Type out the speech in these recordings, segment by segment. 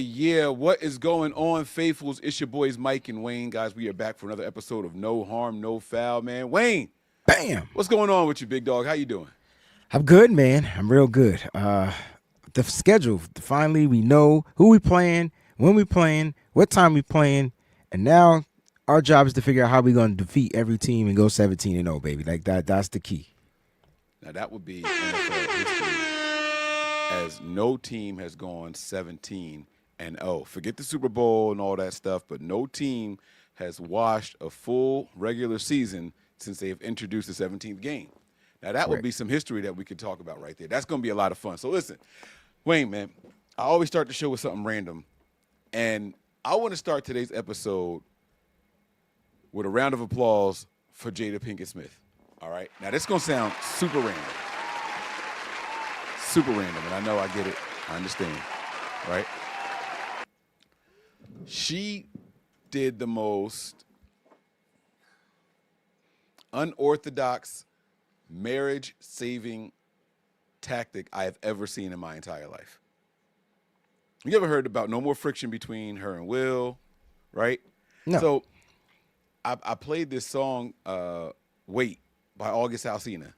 Yeah. What is going on, faithfuls? It's your boys Mike and Wayne. Guys, we are back for another episode of No Harm, No Foul, man. Wayne, Bam. what's going on with you, big dog? How you doing? I'm good, man. I'm real good. The schedule, finally, we know who we playing, when we playing, what time we playing, and now our job is to figure out how we're going to defeat every team and go 17-0, baby. Like that's the key. Now, that would be NFL history, as no team has gone 17-0. Forget the Super Bowl and all that stuff, but no team has washed a full regular season since they have introduced the 17th game. Now, that would be some history that we could talk about right there. That's going to be a lot of fun. So, listen, Wayne, man, I always start the show with something random, and I want to start today's episode with a round of applause for Jada Pinkett Smith. All right? Now, this is going to sound super random. Super random, and I know I get it. I understand, right? She did the most unorthodox marriage-saving tactic I have ever seen in my entire life. You ever heard about no more friction between her and Will, right? No. So I played this song, Wait, by August Alsina.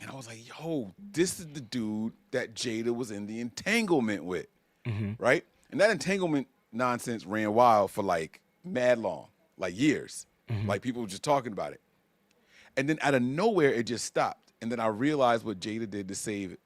And I was like, yo, this is the dude that Jada was in the entanglement with, right? And that entanglement nonsense ran wild for like mad long, like years. Like people were just talking about it. And then out of nowhere, it just stopped. And then I realized what Jada did to save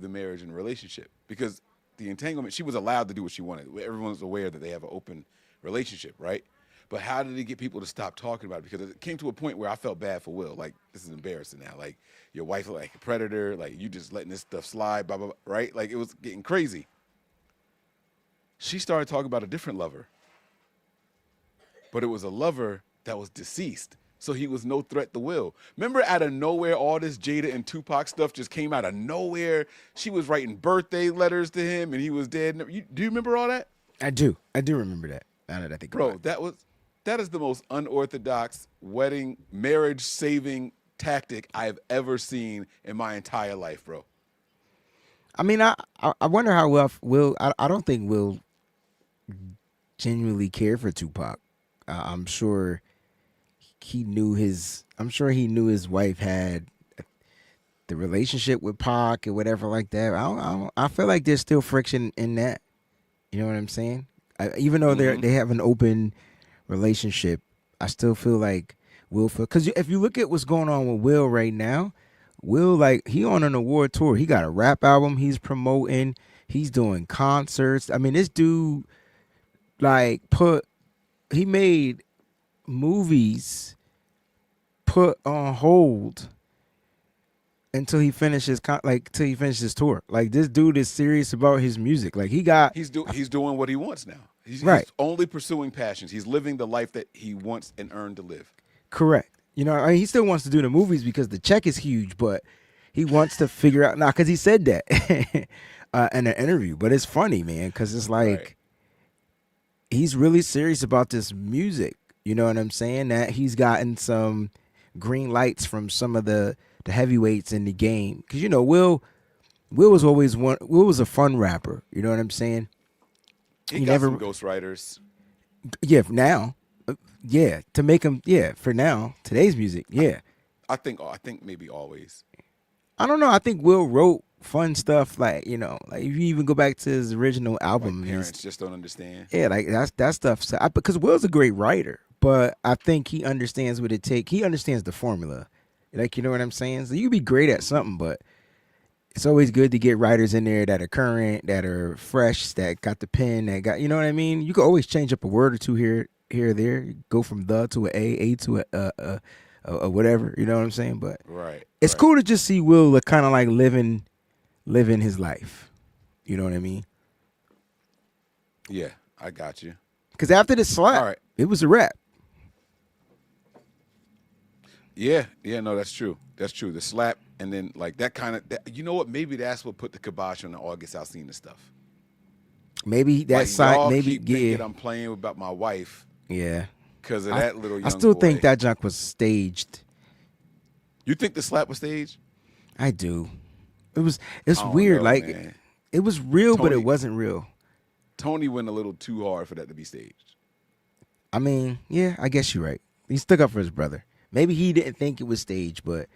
the marriage and relationship. Because the entanglement, she was allowed to do what she wanted. Everyone was aware that they have an open relationship, right? But how did he get people to stop talking about it? Because it came to a point where I felt bad for Will. Like, this is embarrassing now. Like, your wife like a predator. Like, you just letting this stuff slide, blah, blah, blah, right? Like, it was getting crazy. She started talking about a different lover. But it was a lover that was deceased. So he was no threat to Will. Remember, out of nowhere, all this Jada and Tupac stuff just came out of nowhere? She was writing birthday letters to him, and he was dead. Do you remember all that? I do remember that. Now that I think about it. That is the most unorthodox wedding, marriage-saving tactic I have ever seen in my entire life, bro. I mean, I wonder how Will. I don't think Will genuinely cared for Tupac. I'm sure he knew his wife had the relationship with Pac or whatever like that. I feel like there's still friction in that. You know what I'm saying? Even though they have an open relationship, I still feel like Will because if you look at what's going on with Will right now, Will, like, he on an award tour. He got a rap album he's promoting. He's doing concerts. I mean, this dude, like, he made movies put on hold until he finishes his tour. Like, this dude is serious about his music. Like, he's doing what he wants now. He's only pursuing passions. He's living the life that he wants and earned to live. Correct. You know, I mean, he still wants to do the movies because the check is huge, but he wants to figure out now because he said that in an interview. But it's funny, man, because it's like he's really serious about this music. You know what I'm saying? That he's gotten some green lights from some of the heavyweights in the game. Because, you know, Will was always Will was a fun rapper. You know what I'm saying? He got some ghostwriters. Yeah, now. Yeah, to make him, for now, today's music, I think maybe always. I don't know. I think Will wrote fun stuff, like, you know, like if you even go back to his original album. Like Parents Just Don't Understand. Yeah, like that stuff. So because Will's a great writer, but I think he understands what it takes. He understands the formula. Like, you know what I'm saying? So you can be great at something, but it's always good to get writers in there that are current, that are fresh, that got the pen, that got, you know what I mean? You can always change up a word or two here or there. You go from the to a to a whatever. You know what I'm saying? But it's cool to just see Will kind of like living living his life. You know what I mean? Yeah, I got you. Because after the slap, All right. it was a wrap. Yeah, no, that's true. That's true. The slap, and then like that kind of, you know what? Maybe that's what put the kibosh on the August Alsina stuff. Maybe that Like, side. y'all Maybe keep thinking I'm playing about my wife yeah. because of that little young I still boy. think that junk was staged. You think the slap was staged? I do. It's I don't weird. know, Like man. it was real, but Tony- it wasn't real. Tony went a little too hard for that to be staged. I mean, yeah, I guess you're right. He stuck up for his brother. Maybe he didn't think it was staged, but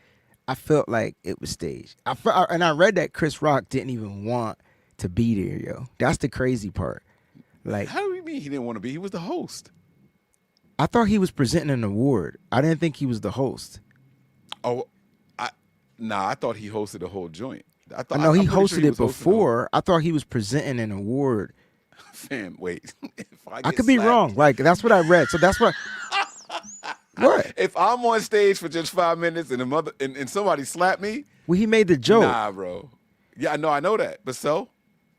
I felt like it was staged. And I read that Chris Rock didn't even want to be there, yo. That's the crazy part. Like, How do you mean he didn't want to be? He was the host. I thought he was presenting an award. I didn't think he was the host. Oh, I thought he hosted the whole joint. I thought No, he I'm pretty hosted sure he it was hosting before. I thought he was presenting an award. Fam, wait. If I get could be slapped- wrong. Like, that's what I read. So that's what. What? If I'm on stage for just 5 minutes and somebody slapped me, Well, he made the joke. nah, bro. Yeah, I know that. But so?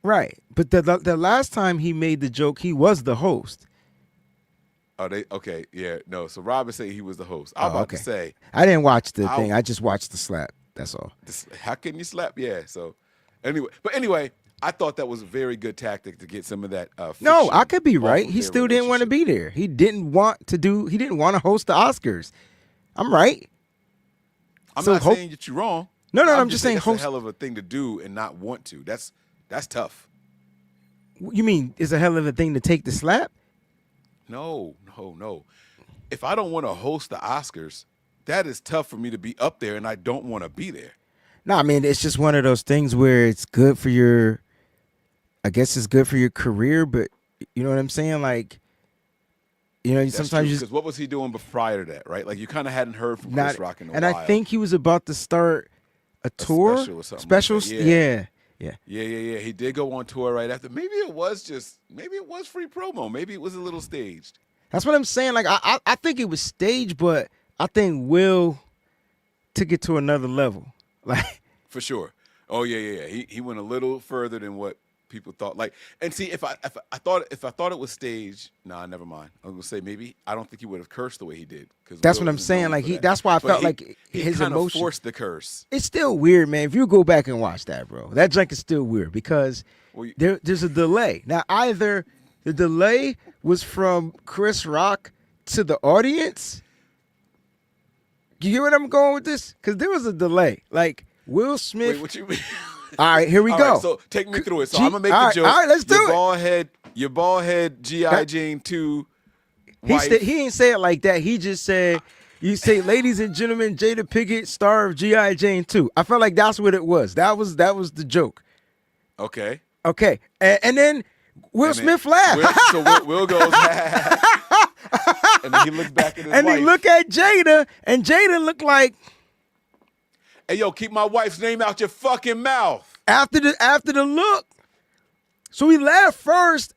Right. But the last time he made the joke, he was the host. Oh, okay, yeah, no. So Robin said he was the host. I was about to say, I didn't watch the thing. I just watched the slap. That's all. how can you slap? Yeah. So anyway, I thought that was a very good tactic to get some of that. No, friction I could be off right. of He their still didn't want to relationship. be there. He didn't want to host the Oscars. I'm right. I'm So not saying that you're wrong. No, I'm just saying that's host. a hell of a thing to do and not want to. That's tough. You mean it's a hell of a thing to take the slap? No. If I don't want to host the Oscars, that is tough for me to be up there, and I don't want to be there. No, I mean it's just one of those things where it's good for your. I guess it's good for your career, but you know what I'm saying? Like, you know, sometimes you because what was he doing prior to that, right? Like you kind of hadn't heard from not, Chris Rock in a and while. I think he was about to start a tour, special or something like specials. that. Yeah. Yeah. He did go on tour right after. Maybe it was free promo. Maybe it was a little staged. That's what I'm saying. Like I think it was staged, but I think Will took it to another level. Like For sure. Oh yeah. He went a little further than what people thought. Like, and see, if I thought it was staged, nah, never mind. I was gonna say maybe I don't think he would have cursed the way he did. That's what I'm saying. Like that's why I felt like his kind emotion. of forced the curse. It's still weird, man. If you go back and watch that, bro, that junk is still weird because Well, there's a delay. Now, either the delay was from Chris Rock to the audience. You hear what I'm going with this? Because there was a delay. Like Will Smith. Wait, what you mean? All right, here we All go. right, so take me through it. So G- I'm gonna make all the right, joke. all right, let's do it. Your bald head G.I. Jane 2 wife. He ain't say it like that. He just said, you say, ladies and gentlemen, Jada Pinkett, star of G.I. Jane 2. I felt like that's what it was. That was the joke. Okay. Okay. And then Will Smith laughed. Will goes, and then he looks back at his And wife. he look at Jada, and Jada looked like, Hey, yo, keep my wife's name out your fucking mouth. after the look. So he laughed first.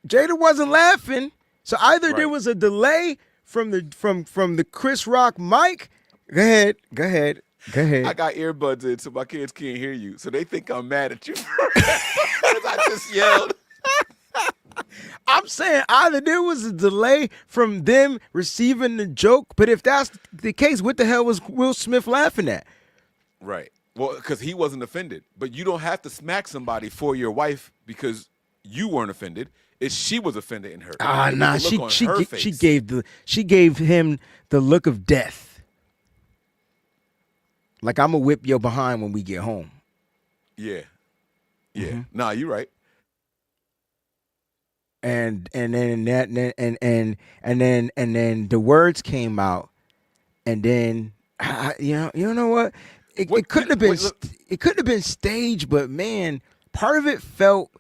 Jada wasn't laughing. So either there Right. was a delay from the Chris Rock mic. Go ahead. I got earbuds in so my kids can't hear you. So they think I'm mad at you. Because I just yelled. I'm saying either there was a delay from them receiving the joke, but if that's the case, what the hell was Will Smith laughing at? Right. Well, because he wasn't offended. But you don't have to smack somebody for your wife because you weren't offended. It's she was offended in her. Nah, The look on her face. she gave him the look of death. Like I'm gonna whip your behind when we get home. Yeah. Mm-hmm. Nah, you're right. And then the words came out, and then you know what? It couldn't have been it couldn't have been staged, but man, part of it felt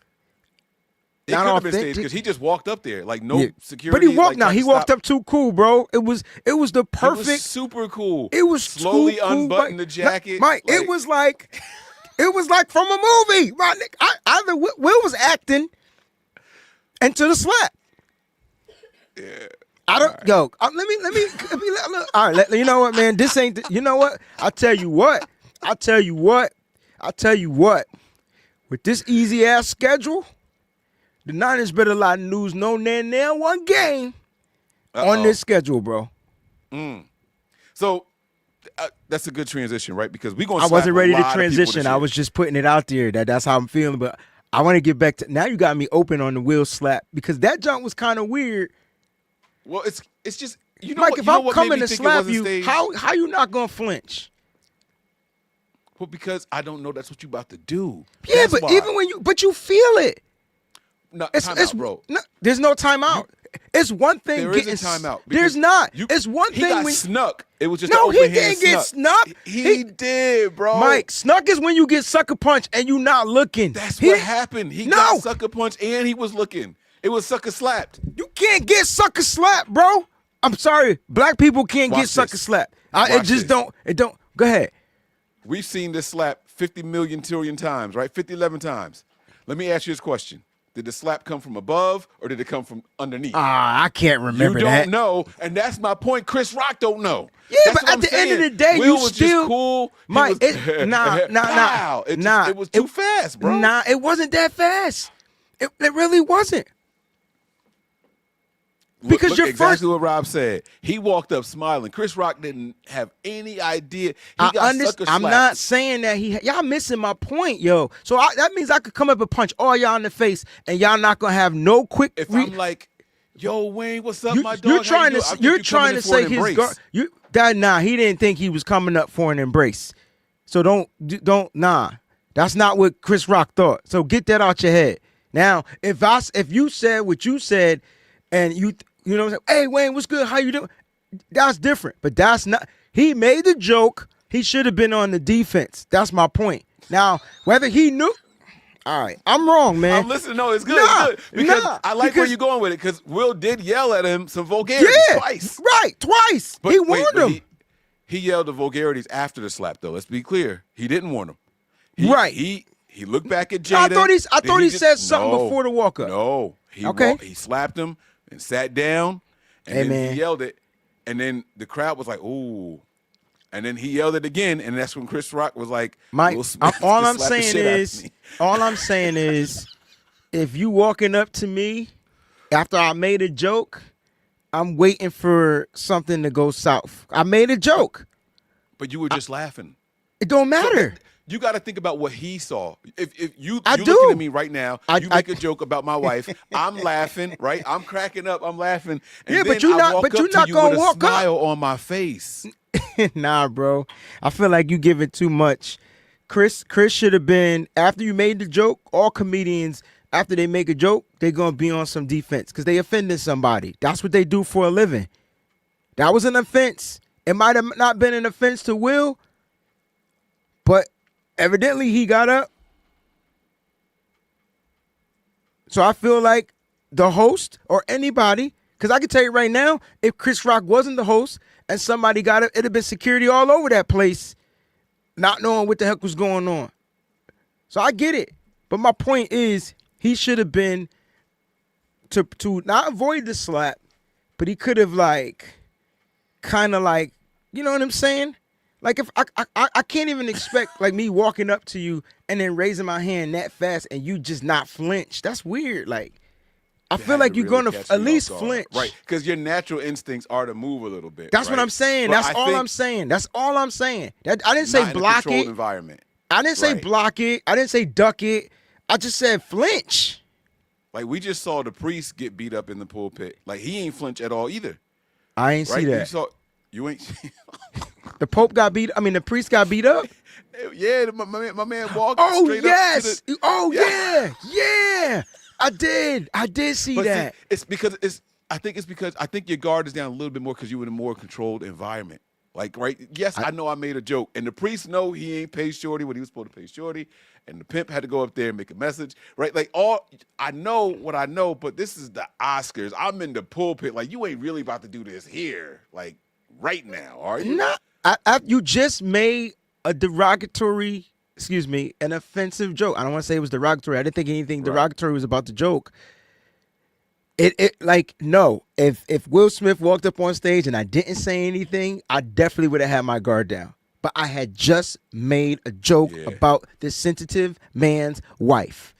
It not could have been authentic. staged because he just walked up there. Like, no Yeah. security. But he walked. like, Now tried he to walked stop. up too cool, bro. It was the It was perfect. super cool. It was slowly too cool, unbutton Mike. the jacket. Mike, like- it was like from a movie. My nigga, either Will was acting into the slap. Yeah. I don't yo. Let me. All right, you know what, man? This ain't. You know what? I tell you what. I tell you what, with this easy ass schedule, the Niners better not lose no near one game on this schedule, bro. So that's a good transition, right? Because we're going I to wasn't ready to transition. transition. I was just putting it out there that's how I'm feeling. But I want to get back to now. You got me open on the Will slap because that jump was kind of weird. Well, it's just you know Mike, what, if you know I'm what coming made me to think it slap wasn't you, staged? how you not gonna flinch? Well, because I don't know that's what you about to do. Yeah, That's but why. even when you feel it. No, It's time out, bro. No, there's no timeout. It's one thing There getting is a timeout. There's not. It's one he thing got when snuck. It was just no, an he open hand didn't get snuck. He did, bro. Mike, snuck is when you get sucker punched and you not looking. That's He what didn't- happened. He No. got sucker punched and he was looking. It was sucker slapped. You can't get sucker slapped, bro. I'm sorry, black people can't Watch get sucker this. slapped. It Watch just this. don't. It don't. Go ahead. We've seen this slap 50 million trillion times, right? 11 times. Let me ask you this question. Did the slap come from above or did it come from underneath? I can't remember you don't that. know, and that's my point. Chris Rock don't know. Yeah, That's but what at I'm the end of saying. the day, Will you was still just cool. He Mike, was, nah. It was too fast, bro. Nah, it wasn't that fast. It really wasn't. Because look your exactly first, what Rob said. He walked up smiling. Chris Rock didn't have any idea. I'm not saying that y'all missing my point, yo. So that means I could come up and punch all y'all in the face, and y'all not gonna have no quick. If I'm like, yo, Wayne, what's up, my dog? You're How trying you to doing? you're trying to say his guard. He didn't think he was coming up for an embrace. So don't nah. That's not what Chris Rock thought. So get that out your head. Now, if you said what you said, and you know what I'm saying, hey Wayne, what's good? How you doing? That's different. But that's not. He made the joke. He should have been on the defense. That's my point. Now, whether he knew. All right, I'm wrong, man. I'm listening. No, it's good. It's good. Because I like where you're going with it. Because Will did yell at him some vulgarities twice. Right, twice. But he warned him. He yelled the vulgarities after the slap, though. Let's be clear. He didn't warn him. He looked back at Jada. I thought he said something before the walk up. No. He slapped him and sat down, and then he yelled it. And then the crowd was like, ooh. And then he yelled it again, and that's when Chris Rock was like, Mike, all I'm saying is, if you walking up to me after I made a joke, I'm waiting for something to go south. I made a joke. But you were just laughing. It don't matter. So you got to think about what he saw. If you I you're do. looking at me right now, you make a joke about my wife. I'm laughing, right? I'm cracking up. I'm laughing. And Yeah, then but you're I not- walk but up you're to not you gonna with a walk up. smile on my face. Nah, bro. I feel like you give it too much. Chris should have been, after you made the joke, all comedians, after they make a joke, they're going to be on some defense because they offended somebody. That's what they do for a living. That was an offense. It might have not been an offense to Will, but evidently he got up. So I feel like the host or anybody, because I can tell you right now, if Chris Rock wasn't the host and somebody got it, it'd have been security all over that place, not knowing what the heck was going on. So I get it. But my point is, he should have been to not avoid the slap, but he could have kind of you know what I'm saying? Like if I can't even expect like me walking up to you and then raising my hand that fast and you just not flinch. That's weird. Like I feel like you're gonna at least flinch, right? Because your natural instincts are to move a little bit. That's what I'm saying. That's all I'm saying. That's all I'm saying. I didn't say block it. Environment. I didn't say block it. I didn't say duck it. I just said flinch. Like we just saw the priest get beat up in the pulpit. Like he ain't flinch at all either. I ain't see that. You ain't. The Pope got beat. I mean, the priest got beat up. Yeah, my man walked. Oh straight yes. Up to the, oh yeah. I did see but that. See, I think your guard is down a little bit more because you were in a more controlled environment. Like, right? Yes, I know I made a joke. And the priest know he ain't paid Shorty what he was supposed to pay Shorty. And the pimp had to go up there and make a message. Right? Like, I know what I know, but this is the Oscars. I'm in the pulpit. Like, you ain't really about to do this here. Like, right now, are you? No. You just made a derogatory, an offensive joke. I don't want to say it was derogatory. I didn't think anything derogatory was about the joke. No. If Will Smith walked up on stage and I didn't say anything, I definitely would have had my guard down. but I had just made a joke about this sensitive man's wife.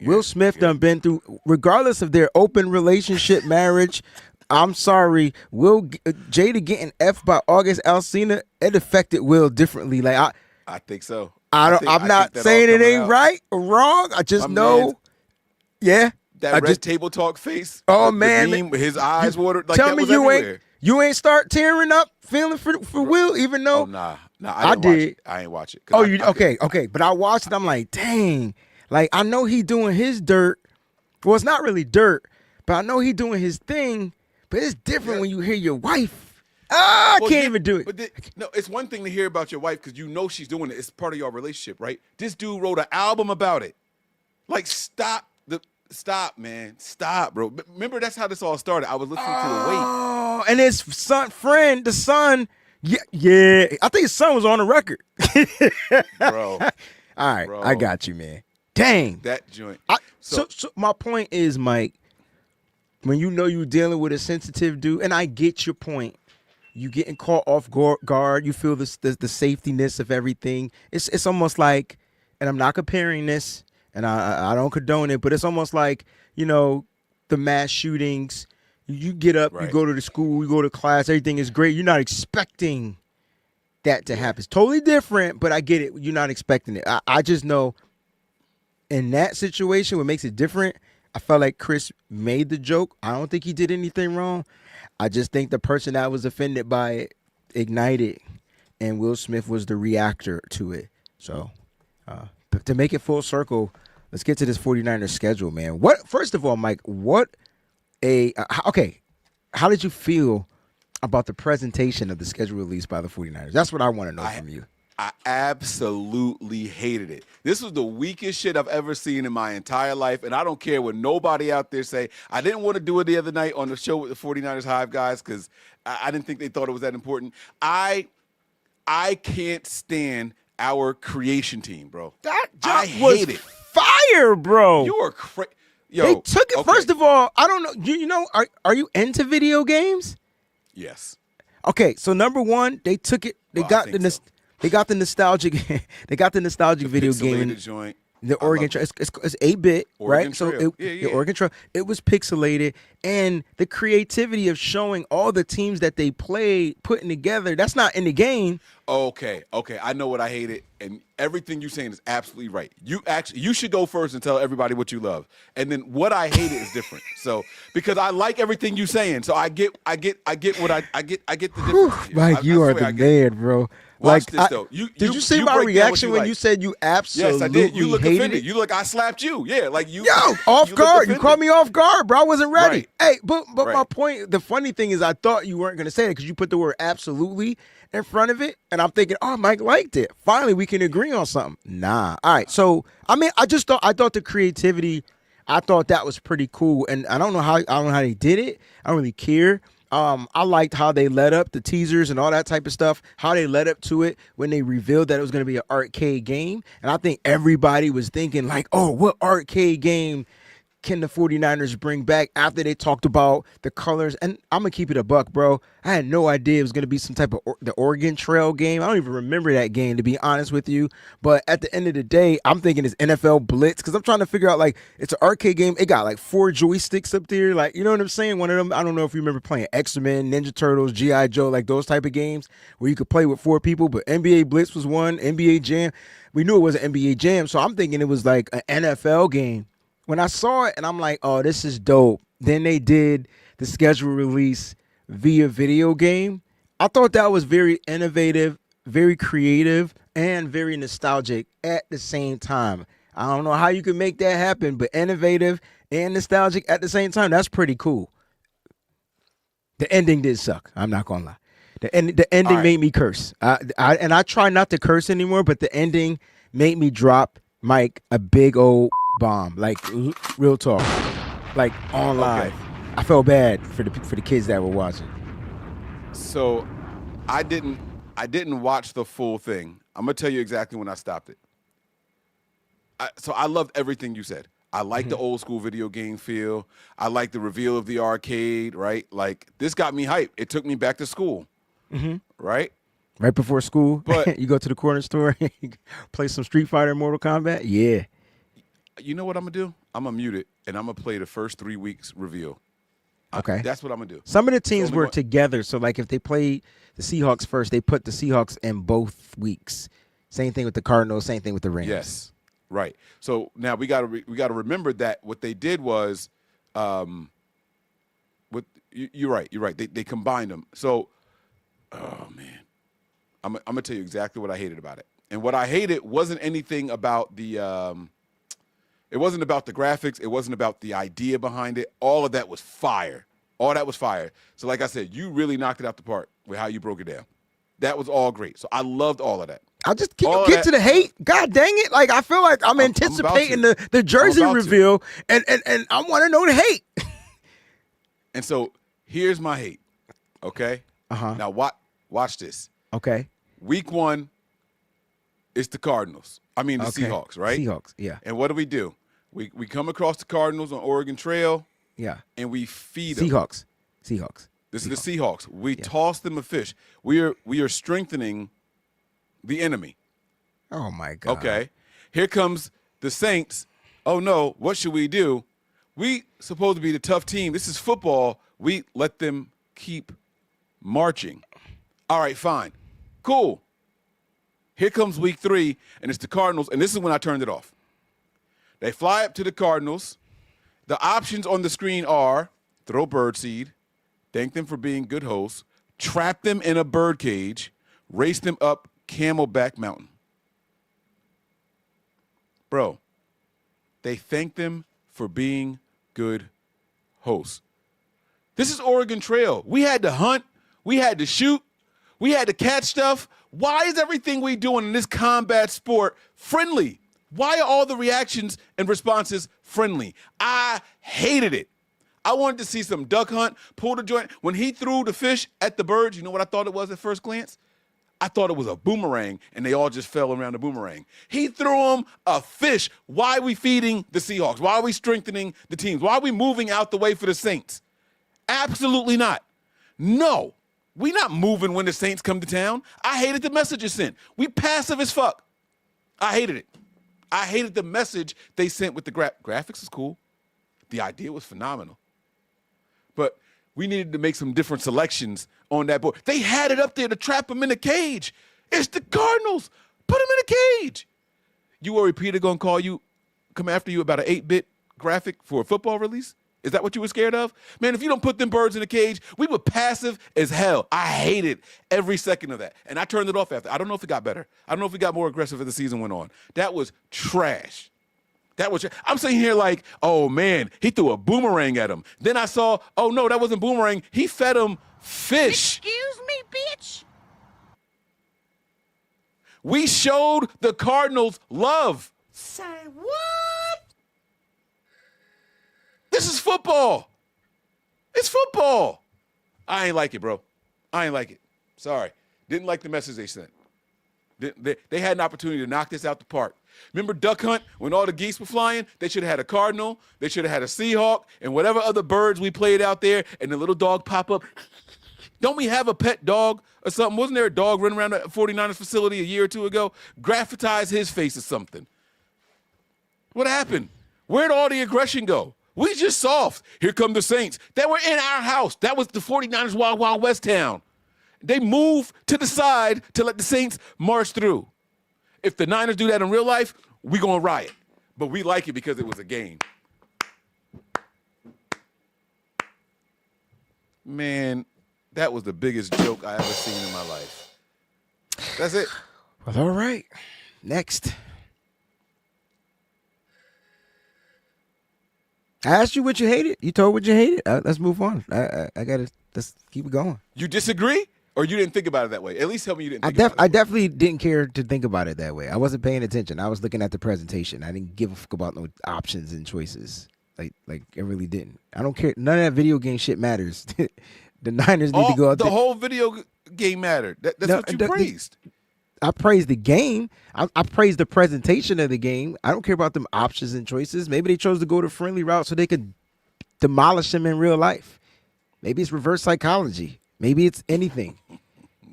Will Smith done been through, regardless of their open relationship, marriage. I'm sorry, Jada getting F by August Alsina, it affected Will differently. Like I think so. I'm not saying it ain't right or wrong. I just know, that red table talk face. Oh the man, meme, his eyes watered. Like tell that me was you everywhere. ain't start tearing up, feeling for Will, even though. Oh nah, I didn't watch it. I ain't watch it. Oh, okay, but I watched it. I'm like, dang, like I know he doing his dirt. Well, it's not really dirt, but I know he doing his thing. But it's different when you hear your wife. I can't even do it. But no, it's one thing to hear about your wife because you know she's doing it. It's part of your relationship, right? This dude wrote an album about it. Like, stop, man. Stop, bro. Remember, that's how this all started. I was listening to the Wait. Oh, and his friend, the son, yeah. I think his son was on the record. Bro. All right, bro. I got you, man. Dang. That joint. So my point is, Mike, when you know you're dealing with a sensitive dude, and I get your point, you getting caught off guard, you feel the safetyness of everything. It's almost like, and I'm not comparing this, and I don't condone it, but it's almost like, the mass shootings. You get up, you go to the school, you go to class, everything is great. You're not expecting that to happen. It's totally different, but I get it. You're not expecting it. I just know in that situation, what makes it different, I felt like Chris made the joke. I don't think he did anything wrong. I just think the person that was offended by it ignited, and Will Smith was the reactor to it. So to make it full circle, let's get to this 49ers schedule, man. First of all, Mike, how did you feel about the presentation of the schedule released by the 49ers? That's what I want to know from you. I absolutely hated it. This was the weakest shit I've ever seen in my entire life, and I don't care what nobody out there say. I didn't want to do it the other night on the show with the 49ers Hive guys because I didn't think they thought it was that important. I can't stand our creation team, bro. That hate it. Fire, bro. You are crazy. They took it. Okay. First of all, I don't know. You know, are you into video games? Yes. Okay, so number one, they took it. They got the nostalgic. They got the nostalgic video game. Joint. The Oregon Trail. It's 8-bit, right? Trail. So the Oregon Trail. It was pixelated, and the creativity of showing all the teams that they played, putting together. That's not in the game. Okay. I know what I hated, and everything you're saying is absolutely right. You should go first and tell everybody what you love, and then what I hated is different. So because I like everything you're saying, so I get what I get the difference. Mike, you are the man, bro. Watch this though. Did you see my reaction when you said you absolutely Yes, I did. You look hated offended. it? You look I slapped you. Yeah, like you. Yo, off guard. You caught me off guard, bro. I wasn't ready. Right. Hey, but my point, the funny thing is I thought you weren't going to say it because you put the word absolutely in front of it. And I'm thinking, oh, Mike liked it. Finally, we can agree on something. Nah. All right. So, I mean, I thought the creativity, I thought that was pretty cool. And I don't know how they did it. I don't really care. I liked how they led up the teasers and all that type of stuff, how they led up to it when they revealed that it was going to be an arcade game. And I think everybody was thinking like, oh, what arcade game can the 49ers bring back after they talked about the colors? And I'm going to keep it a buck, bro. I had no idea it was going to be some type of the Oregon Trail game. I don't even remember that game, to be honest with you. But at the end of the day, I'm thinking it's NFL Blitz because I'm trying to figure out, like, it's an arcade game. It got, like, 4 joysticks up there. Like, you know what I'm saying? One of them, I don't know if you remember playing X-Men, Ninja Turtles, G.I. Joe, like those type of games where you could play with 4 people. But NBA Blitz was one, NBA Jam. We knew it was an NBA Jam, so I'm thinking it was, like, an NFL game. When I saw it, and I'm like, oh, this is dope. Then they did the schedule release via video game. I thought that was very innovative, very creative, and very nostalgic at the same time. I don't know how you can make that happen, but innovative and nostalgic at the same time, that's pretty cool. The ending did suck. I'm not going to lie. The ending made me curse. I try not to curse anymore, but the ending made me drop, Mike, a big old bomb, like real talk, like on live. Okay. I felt bad for the kids that were watching. So I didn't watch the full thing. I'm gonna tell you exactly when I stopped it. So I loved everything you said. I like the old school video game feel. I like the reveal of the arcade, right? Like this got me hyped. It took me back to school, right? Right before school, But you go to the corner store, play some Street Fighter, Mortal Kombat. Yeah. you know what I'm gonna do? I'm gonna mute it and I'm gonna play the first 3 weeks reveal. Okay. That's what I'm gonna do. Some of the It's teams only were one- together, so like if they played the Seahawks first, they put the Seahawks in both weeks. Same thing with the Cardinals. Same thing with the Rams. Yes, right. So now we gotta remember that what they did was, what you're right. You're right. They combined them. So, oh man, I'm gonna tell you exactly what I hated about it. And what I hated wasn't anything about the. It wasn't about the graphics. It wasn't about the idea behind it. All of that was fire. All that was fire. So like I said, you really knocked it out the park with how you broke it down. That was all great. So I loved all of that. I just can All you get that- to the hate? God dang it! Like I feel like I'm about anticipating to. the jersey about to. reveal, and I want to know the hate. And so here's my hate. Okay. Uh-huh. Now watch this. Okay. Week 1 is the Cardinals. I mean the Okay. Seahawks, right? Seahawks. Yeah. And what do? We come across the Cardinals on Oregon Trail Yeah. and we feed them. Seahawks. This is the Seahawks. We toss them a fish. We are strengthening the enemy. Oh my God. Okay. Here comes the Saints. Oh no, what should we do? We supposed to be the tough team. This is football. We let them keep marching. All right, fine. Cool. Here comes week 3, and it's the Cardinals, and this is when I turned it off. They fly up to the Cardinals. The options on the screen are throw birdseed, thank them for being good hosts, trap them in a bird cage, race them up Camelback Mountain. Bro, they thank them for being good hosts. This is Oregon Trail. We had to hunt. We had to shoot. We had to catch stuff. Why is everything we doing in this combat sport friendly? Why are all the reactions and responses friendly? I hated it. I wanted to see some duck hunt, pull the joint. When he threw the fish at the birds, you know what I thought it was at first glance? I thought it was a boomerang, and they all just fell around the boomerang. He threw them a fish. Why are we feeding the Seahawks? Why are we strengthening the teams? Why are we moving out the way for the Saints? Absolutely not. No, we not moving when the Saints come to town. I hated the message it sent. We passive as fuck. I hated it. I hated the message they sent with the graphics. Is cool. The idea was phenomenal. But we needed to make some different selections on that board. They had it up there to trap them in a cage. It's the Cardinals. Put them in a cage. You worry Peter going to come after you about an 8-bit graphic for a football release? Is that what you were scared of? Man, if you don't put them birds in a cage, we were passive as hell. I hated every second of that. And I turned it off after. I don't know if it got better. I don't know if it got more aggressive as the season went on. That was trash. I'm sitting here like, oh, man, he threw a boomerang at him. Then I saw, oh, no, that wasn't boomerang. He fed him fish. Excuse me, bitch. We showed the Cardinals love. Say what? This is football. It's football. I ain't like it, bro. I ain't like it. Sorry. Didn't like the message they sent. They had an opportunity to knock this out the park. Remember duck hunt when all the geese were flying? They should have had a cardinal. They should have had a seahawk and whatever other birds we played out there, and the little dog pop up. Don't we have a pet dog or something? Wasn't there a dog running around the 49ers facility a year or two ago? Graffitize his face or something. What happened? Where'd all the aggression go? We just soft. Here come the Saints. They were in our house. That was the 49ers Wild Wild West town. They moved to the side to let the Saints march through. If the Niners do that in real life, we gonna riot. But we like it because it was a game. Man, that was the biggest joke I ever seen in my life. That's it. Well, all right. Next. I asked you what you hated. You told what you hated. Let's move on. Let's keep it going. You disagree? Or you didn't think about it that way? At least tell me you didn't think about it. I definitely didn't care to think about it that way. I wasn't paying attention. I was looking at the presentation. I didn't give a fuck about no options and choices. Like it really didn't. I don't care. None of that video game shit matters. The Niners need to go out there. The whole video game mattered. That's what you praised. I praised the game. I praised the presentation of the game. I don't care about them options and choices. Maybe they chose to go the friendly route so they could demolish them in real life. Maybe it's reverse psychology. Maybe it's anything.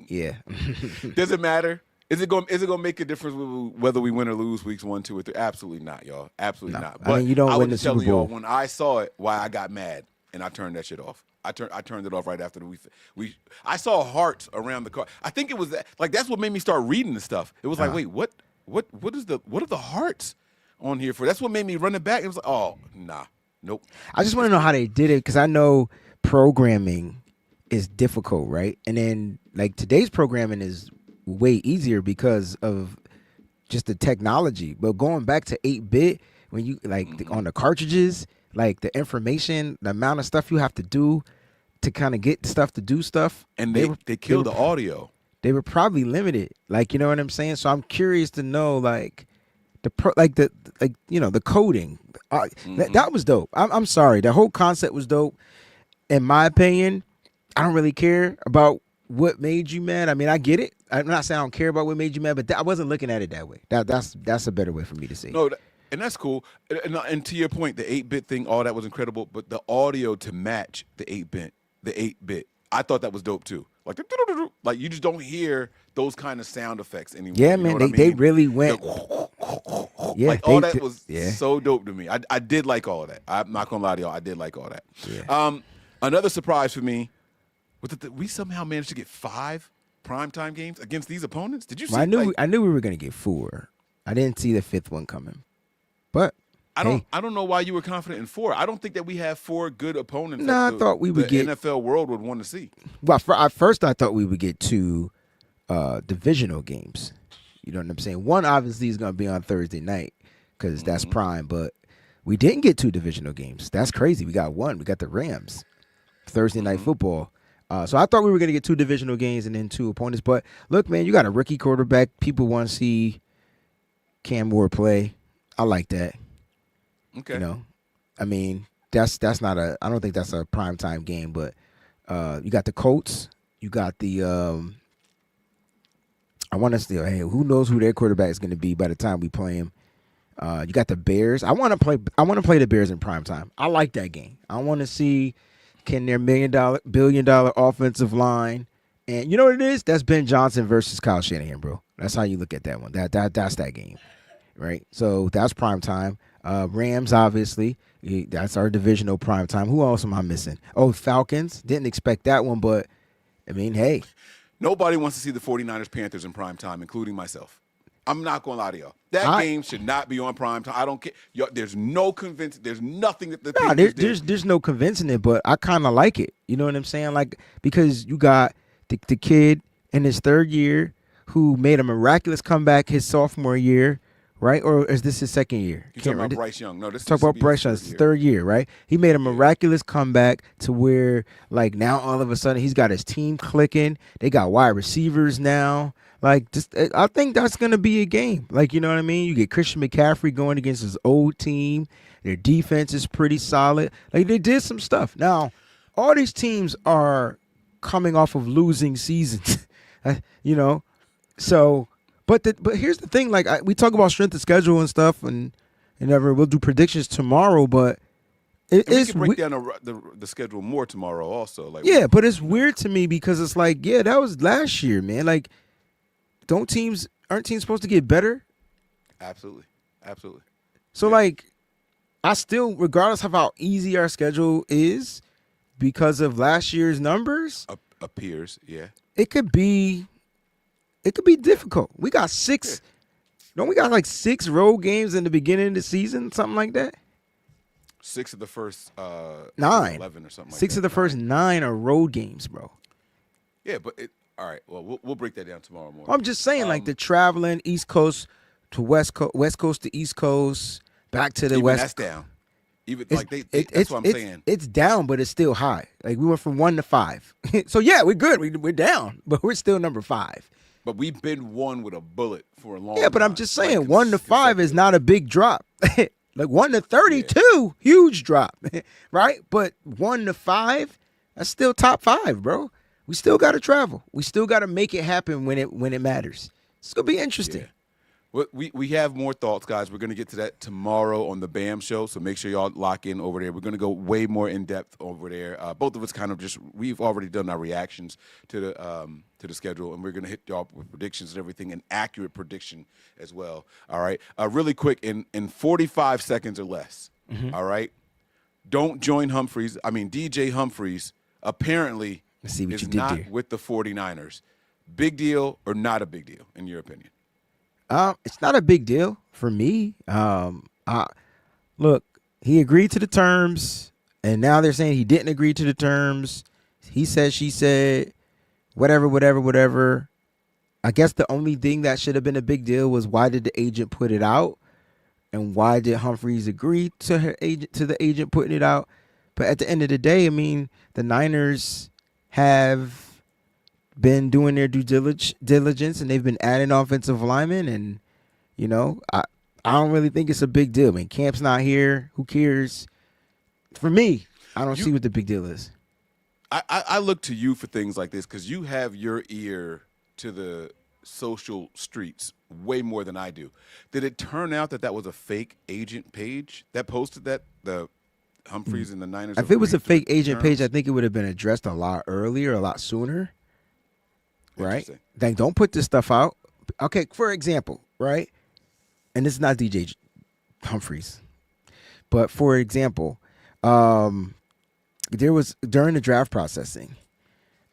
Yeah. Does it matter? Is it going to make a difference whether we win or lose weeks 1, 2, or 3? Absolutely not, y'all. Absolutely not. But I mean, you don't I win was the just telling Super y'all Bowl. when I saw it why I got mad and I turned that shit off. I turned it off right after I saw hearts around the car. I think it was that's what made me start reading the stuff. It was like, wait, what are the hearts on here for? That's what made me run it back. It was like, oh, nah. Nope. I just want to know how they did it because I know programming is difficult, right? And then like today's programming is way easier because of just the technology. But going back to 8-bit, when you on the cartridges, like the information, the amount of stuff you have to do to kind of get stuff to do stuff, And they killed the audio. They were probably limited, like, you know what I'm saying. So I'm curious to know like the coding. That was dope. I'm sorry, the whole concept was dope. In my opinion, I don't really care about what made you mad. I mean, I get it. I'm not saying I don't care about what made you mad, but I wasn't looking at it that way. That's a better way for me to say it. No, and that's cool. And to your point, the 8-bit thing, all that was incredible. But the audio to match the 8-bit, I thought that was dope too. Like you just don't hear those kind of sound effects anymore. Yeah, you know man, what I they mean? really went. Yeah, like all that was so dope to me. I did like all of that. I'm not gonna lie to y'all. I did like all that. Yeah. Another surprise for me was that we somehow managed to get 5 primetime games against these opponents. Did you see? Well, I knew we were gonna get 4. I didn't see the 5th one coming, but I don't know why you were confident in 4. I don't think that we have 4 good opponents. No, I thought we would the get NFL world would want to see. Well, at first I thought we would get 2 divisional games. You know what I'm saying? One obviously is going to be on Thursday night because that's prime, but we didn't get 2 divisional games. That's crazy. We got 1. We got the Rams Thursday night football. So I thought we were going to get 2 divisional games and then 2 opponents. But look, man, you got a rookie quarterback. People want to see Cam Ward play. I like that. Okay. You know, I mean, that's not I don't think that's a primetime game, but you got the Colts. You got the I want to still. Hey, who knows who their quarterback is going to be by the time we play him? You got the Bears. I want to play the Bears in primetime. I like that game. I want to see can their billion dollar offensive line, and you know what it is? That's Ben Johnson versus Kyle Shanahan, bro. That's how you look at that one. That's that game, right? So that's primetime. Rams, obviously. That's our divisional primetime. Who else am I missing? Oh, Falcons. Didn't expect that one, but I mean, hey. Nobody wants to see the 49ers Panthers in prime time, including myself. I'm not going to lie to y'all. That game should not be on prime time. I don't care. There's no convincing. There's nothing that the there's no convincing it, but I kind of like it. You know what I'm saying? Like, because you got the kid in his 3rd year who made a miraculous comeback his sophomore year, right? Or is this his 2nd year? You're talking about Bryce Young. No, this talk about Bryce Young's 3rd year, right? He made a miraculous comeback to where, like, now all of a sudden he's got his team clicking. They got wide receivers now. Like, just I think that's going to be a game. Like, you know what I mean? You get Christian McCaffrey going against his old team. Their defense is pretty solid. Like, they did some stuff. Now, all these teams are coming off of losing seasons, you know? So, but here's the thing. Like, we talk about strength of schedule and stuff, and we'll do predictions tomorrow, but we can break down the schedule more tomorrow also. Like, yeah, but it's weird to me because it's like, yeah, that was last year, man. Like, aren't teams supposed to get better? Absolutely. So, like, I still, regardless of how easy our schedule is, because of last year's numbers, appears, yeah, it could be difficult. We got 6. Don't we got like 6 road games in the beginning of the season, something like that? 6 of the first 9, 11 or something. 6 of the first 9 are road games, bro. Yeah, but all right. Well, we'll break that down tomorrow morning. I'm just saying, like, the traveling East Coast to West Coast to East Coast, back to the Even West. That's down. Even like that's what I'm saying. It's down, but it's still high. Like, we went from 1 to 5. So yeah, we're good. We're down, but we're still number 5. But we've been 1 with a bullet for a long time. Yeah, but I'm just saying, like, 1 to 5 is not a big drop. Like 1 to 32, huge drop, right? But 1 to 5, that's still top 5, bro. We still got to travel. We still got to make it happen when it matters. It's gonna be interesting. Yeah. But we have more thoughts, guys. We're going to get to that tomorrow on the BAM show, so make sure y'all lock in over there. We're going to go way more in depth over there. Both of us kind of we've already done our reactions to the schedule, and we're going to hit y'all with predictions and everything, an accurate prediction as well. All right, really quick in 45 seconds or less. All right, don't join Humphries. I mean DJ Humphries apparently is not with the 49ers. Big deal or not a big deal in your opinion? It's not a big deal for me. Look, he agreed to the terms, and now they're saying he didn't agree to the terms. He said, she said, whatever. I guess the only thing that should have been a big deal was why did the agent put it out, and why did Humphries agree to the agent putting it out? But at the end of the day, I mean, the Niners have been doing their due diligence, and they've been adding offensive linemen, and I don't really think it's a big deal. I mean, Camp's not here. Who cares? For me, I don't see what the big deal is. I look to you for things like this because you have your ear to the social streets way more than I do. Did it turn out that was a fake agent page that posted that, the Humphries and the Niners? If it was a fake agent page, I think it would have been addressed a lot earlier, a lot sooner. Right? Like, don't put this stuff out. Okay, for example, right? And this is not DJ Humphries, but for example, there was during the draft processing,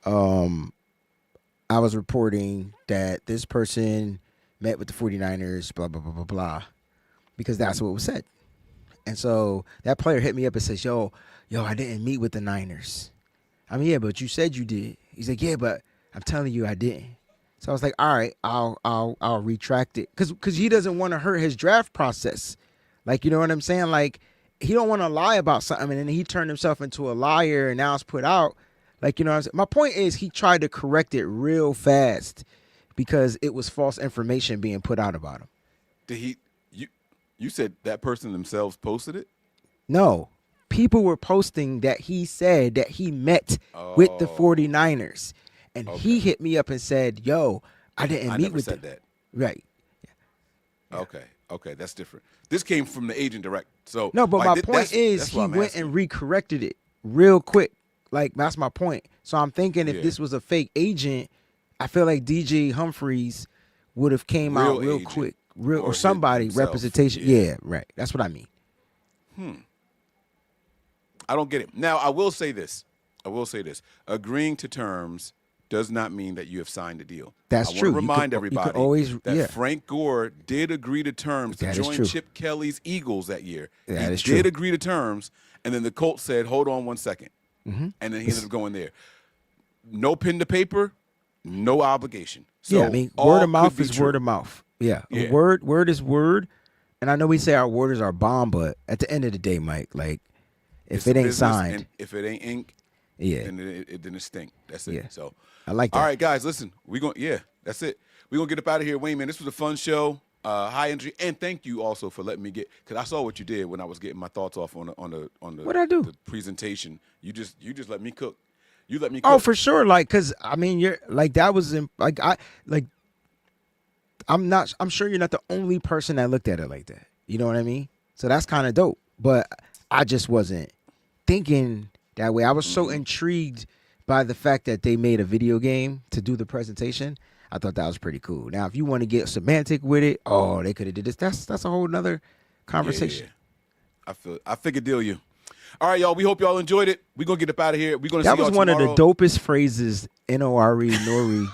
I was reporting that this person met with the 49ers, blah, blah, blah, blah, blah, because that's what was said. And so that player hit me up and says, yo, I didn't meet with the Niners. I mean, yeah, but you said you did. He's like, yeah, but I'm telling you, I didn't. So I was like, all right, I'll retract it, because he doesn't want to hurt his draft process. Like, you know what I'm saying? Like, he don't want to lie about something, and then he turned himself into a liar, and now it's put out. Like, you know what I'm saying? My point is, he tried to correct it real fast because it was false information being put out about him. Did he? You said that person themselves posted it? No. People were posting that he said that he met with the 49ers. And he hit me up and said, yo, I didn't meet with them. I never said that. Right. Yeah. Okay, that's different. This came from the agent direct. So no, but my point is he went and recorrected it real quick. Like, that's my point. So I'm thinking if this was a fake agent, I feel like DJ Humphries would have came out real quick. Or somebody, representation. Yeah, right. That's what I mean. I don't get it. Now, I will say this. Agreeing to terms does not mean that you have signed a deal. That's true. I want to remind everybody that yeah. Frank Gore did agree to terms to join Chip Kelly's Eagles that year. That he did agree to terms, and then the Colts said, hold on 1 second. And then he ended up going there. No pen to paper, no obligation. So yeah, I mean, word of mouth is word of mouth. Yeah. Word is word. And I know we say our word is our bond, but at the end of the day, Mike, like, if it ain't signed. If it ain't ink, then it didn't stink. That's it. Yeah. So I like that. All right, guys, listen. That's it. We're going to get up out of here. Wayne, man, this was a fun show. High energy, and thank you also for letting me because I saw what you did when I was getting my thoughts off on the What'd I do? The presentation. You just let me cook. You let me cook. Oh, for sure. Like, cause I mean, you're like that was I'm sure you're not the only person that looked at it like that. You know what I mean? So that's kind of dope. But I just wasn't thinking that way. I was so intrigued by the fact that they made a video game to do the presentation. I thought that was pretty cool. Now, if you want to get semantic with it, they could have did this. That's a whole nother conversation. Yeah. I figured deal you. All right, y'all. We hope y'all enjoyed it. We're gonna get up out of here. We're gonna. That see was y'all one tomorrow. of the dopest phrases Nori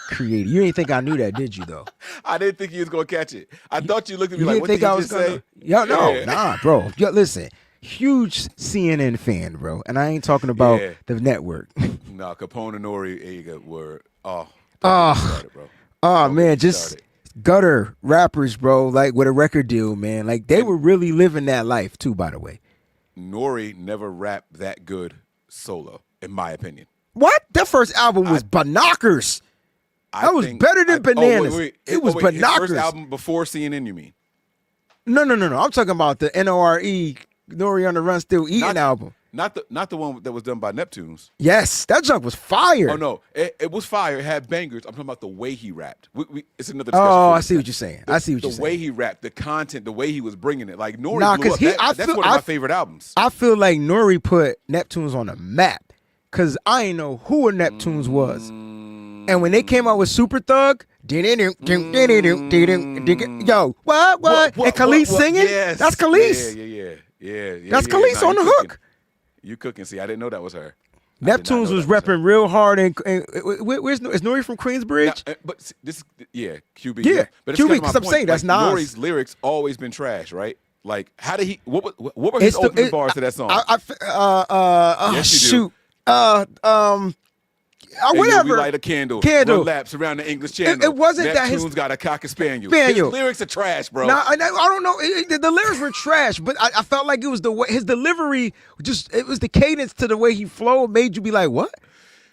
created. You didn't think I knew that, did you? Though I didn't think you was gonna catch it. I thought you looked at me you like, "What did you just say?" Yo, no, nah, bro. Yo, listen, huge CNN fan, bro, and I ain't talking about the network. No, Capone and Nori were man, just gutter rappers, bro, like with a record deal, man. Like they were really living that life too, by the way. Nori never rapped that good solo, in my opinion. What? That first album was binockers. That was better than Bananas. It was binockers. His first album before CNN, you mean? No. I'm talking about the Nore, Nori on the Run Still Eating album. Not the one that was done by Neptunes. Yes, that junk was fire. Oh no, it was fire. It had bangers. I'm talking about the way he rapped. It's another discussion. Oh, for I you. see what you're saying. I see what you're The saying. way he rapped, the content, the way he was bringing it. Like Nori Nah, blew 'cause up. That's one of my favorite albums. I feel like Nori put Neptunes on the map because I ain't know who a Neptunes was. And when they came out with Super Thug, yo, what? And Khalid singing? Yes. That's Khalid. Yeah. That's yeah. Khalid Nah, on the you cooking. hook. You cooking. See, I didn't know that was her. Neptunes was repping real hard. And where's is Nori from Queensbridge? Now, but this, QB. Yeah, but it's QB, kind of 'cause my I'm point. saying that's like, Nas. Nori's lyrics always been trash, right? Like, how did he? What were his opening bars to that song? Yes, you do. Shoot. And Whatever. we light a candle. Candle. Run laps around the English Channel. It wasn't that his- Neptune's got a cocker spaniel. Spaniel. His lyrics are trash, bro. Now, I don't know. The lyrics were trash, but I felt like it was the way his delivery. It was the cadence to the way he flowed made you be like, what?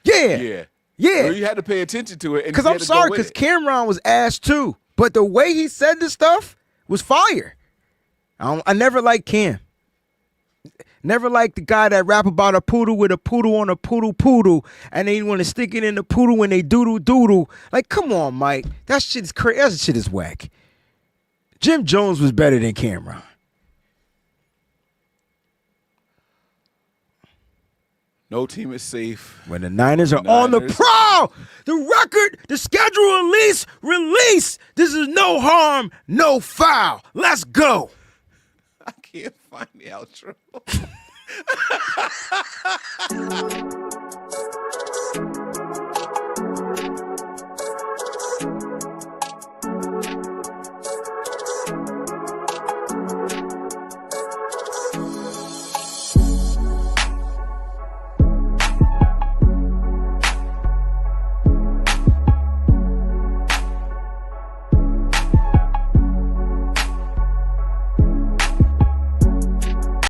Yeah. Well, you had to pay attention to it. Because I'm sorry, because Cameron was ass too, but the way he said this stuff was fire. I never liked Cam. Never liked the guy that rap about a poodle with a poodle on a poodle, and they want to stick it in the poodle when they doodle. Like, come on, Mike. That shit is crazy. That shit is whack. Jim Jones was better than Cameron. No team is safe. When the Niners are on the prowl, the record, the schedule release. This is no harm, no foul. Let's go. I can't find the outro.